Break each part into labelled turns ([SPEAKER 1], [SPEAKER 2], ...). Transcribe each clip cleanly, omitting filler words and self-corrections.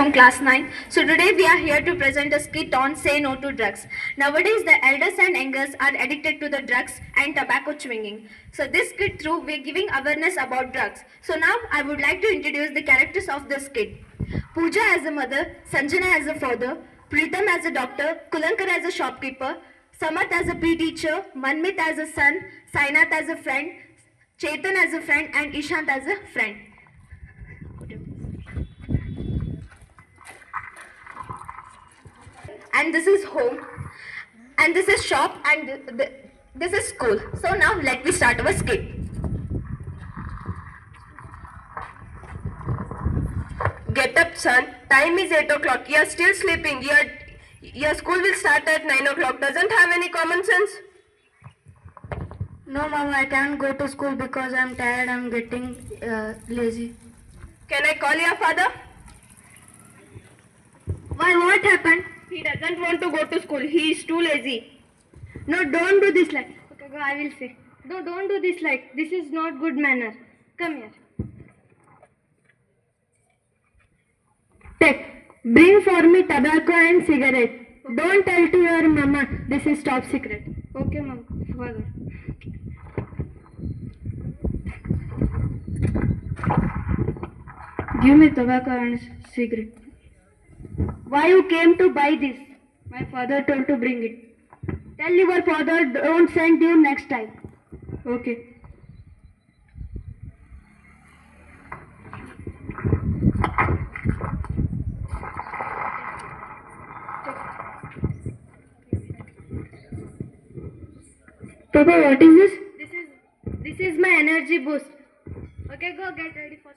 [SPEAKER 1] from class 9. So today we are here to present a skit on Say No to Drugs. Nowadays the elders and youngers are addicted to the drugs and tobacco chewing. So this skit through we are giving awareness about drugs. So now I would like to introduce the characters of the skit. Pooja as a mother, Sanjana as a father, Pritam as a doctor, Kulankar as a shopkeeper, Samat as a PE teacher, Manmit as a son, Sainath as a friend, Chetan as a friend and Ishant as a friend. And this is home, and this is shop, and this is school. So now let me start our skit.
[SPEAKER 2] Get up, son. Time is 8 o'clock. You are still sleeping. Your school will start at 9 o'clock. Doesn't have any common sense?
[SPEAKER 3] No, Mama, I can't go to school because I'm tired. I'm getting lazy.
[SPEAKER 2] Can I call your father?
[SPEAKER 3] Why? What happened?
[SPEAKER 2] He doesn't want to go to school. He is too lazy.
[SPEAKER 3] No, don't do this like. Okay, go. I will say. No, don't do this like. This is not good manner. Come here. Take. Bring for me tobacco and cigarette. Don't tell to your mama. This is top secret. Okay, mama. Father. Give me tobacco and cigarette. Why you came to buy this? My father told to bring it. Tell your father don't send you next time. Okay. Papa, what is this? This is my energy boost. Okay, go get ready for.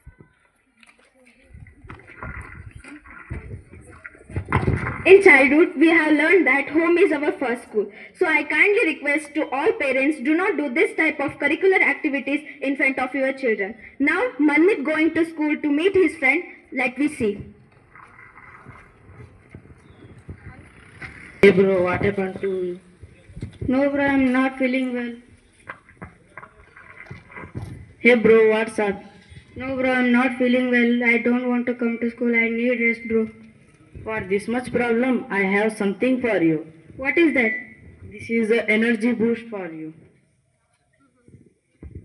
[SPEAKER 1] In childhood, we have learned that home is our first school. So I kindly request to all parents, do not do this type of curricular activities in front of your children. Now, Manmit going to school to meet his friend. Let me see.
[SPEAKER 4] Hey bro, what happened to you?
[SPEAKER 3] No, bro, I'm not feeling well.
[SPEAKER 4] Hey bro, what's up?
[SPEAKER 3] No, bro, I'm not feeling well. I don't want to come to school. I need rest, bro.
[SPEAKER 4] For this much problem, I have something for you.
[SPEAKER 3] What is that?
[SPEAKER 4] This is an energy boost for you.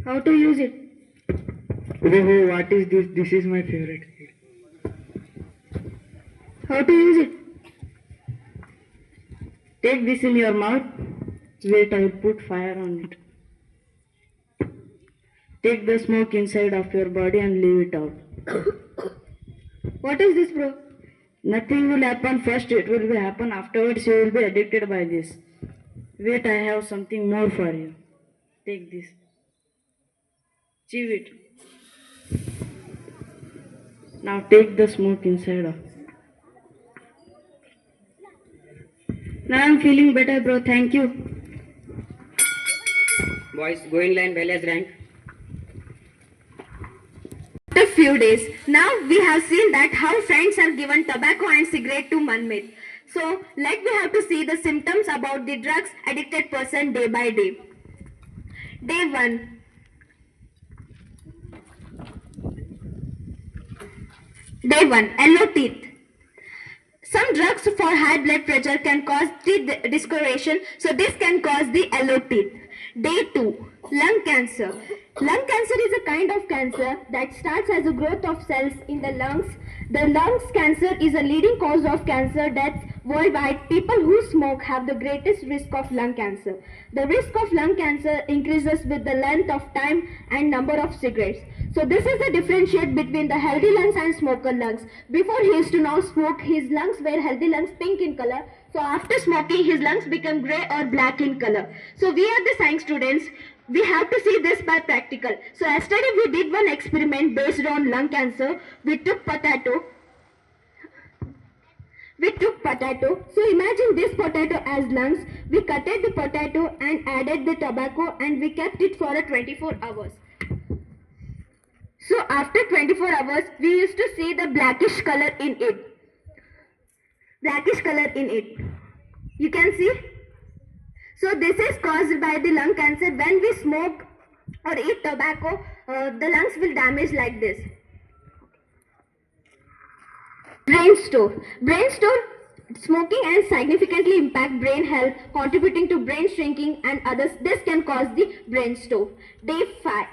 [SPEAKER 3] How to use it?
[SPEAKER 4] Oh, what is this? This is my favorite.
[SPEAKER 3] How to use it?
[SPEAKER 4] Take this in your mouth. Wait, I will put fire on it. Take the smoke inside of your body and leave it out.
[SPEAKER 3] What is this, bro?
[SPEAKER 4] Nothing will happen first, it will be happen afterwards. You will be addicted by this. Wait, I have something more for you. Take this. Chew it. Now take the smoke inside of.
[SPEAKER 3] Now I'm feeling better, bro. Thank you.
[SPEAKER 5] Boys, go in line, well as rank.
[SPEAKER 1] After few days, now we have seen that how friends have given tobacco and cigarette to Manmit. So, like we have to see the symptoms about the drugs addicted person day by day. Day 1. Day 1. Yellow teeth. Some drugs for high blood pressure can cause teeth discoloration, so this can cause the yellow teeth. Day 2. Lung cancer. Lung cancer is a kind of cancer that starts as a growth of cells in the lungs. The lungs cancer is a leading cause of cancer deaths worldwide. People who smoke have the greatest risk of lung cancer. The risk of lung cancer increases with the length of time and number of cigarettes. So this is the differentiate between the healthy lungs and smoker lungs. Before he used to now smoke, his lungs were healthy lungs, pink in color. So after smoking, his lungs become grey or black in color. So we are the science students. We have to see this by practical. So yesterday we did one experiment based on lung cancer. We took potato. So imagine this potato as lungs. We cutted the potato and added the tobacco and we kept it for 24 hours. So after 24 hours, we used to see the blackish color in it. You can see. So this is caused by the lung cancer. When we smoke or eat tobacco, the lungs will damage like this. Brain store. Brain store smoking and significantly impact brain health, contributing to brain shrinking and others. This can cause the brain store. Day 5.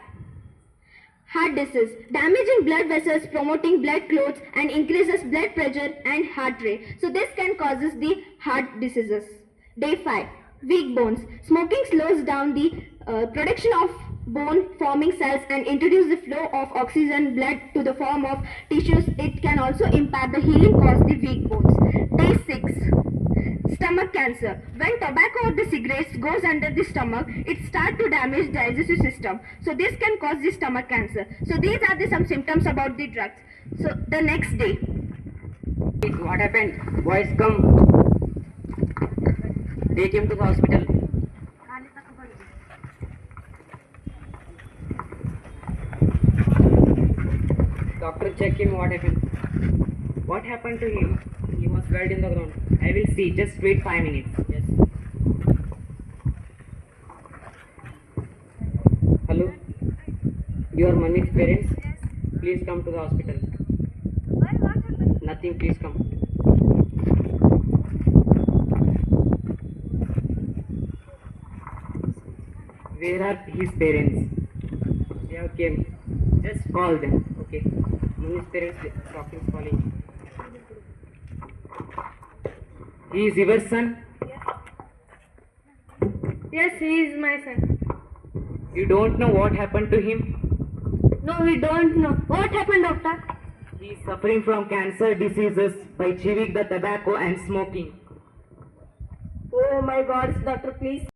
[SPEAKER 1] Heart disease. Damaging blood vessels, promoting blood clots and increases blood pressure and heart rate. So this can causes the heart diseases. Day 5. Weak bones. Smoking slows down the production of bone forming cells and introduce the flow of oxygen blood to the form of tissues. It can also impact the healing cause the weak bones. Day 6. Stomach cancer. When tobacco or the cigarettes goes under the stomach, it starts to damage digestive system. So this can cause the stomach cancer. So these are the some symptoms about the drugs. So the next day.
[SPEAKER 5] What happened? Boys, come. Take him to the hospital. Doctor, check him. What happened? What happened to him? He was buried in the ground. I will see. Just wait 5 minutes. Yes. Hello? Your mommy's parents? Please come to the hospital.
[SPEAKER 2] Why? What happened?
[SPEAKER 5] Nothing. Please come. Where are his parents? They have came. Just call them. Okay. Mommy's parents, doctor is calling. He is your son?
[SPEAKER 3] Yes, he is my son.
[SPEAKER 5] You don't know what happened to him?
[SPEAKER 3] No, we don't know. What happened, doctor?
[SPEAKER 5] He is suffering from cancer diseases by chewing the tobacco and smoking.
[SPEAKER 2] Oh my God, doctor, please.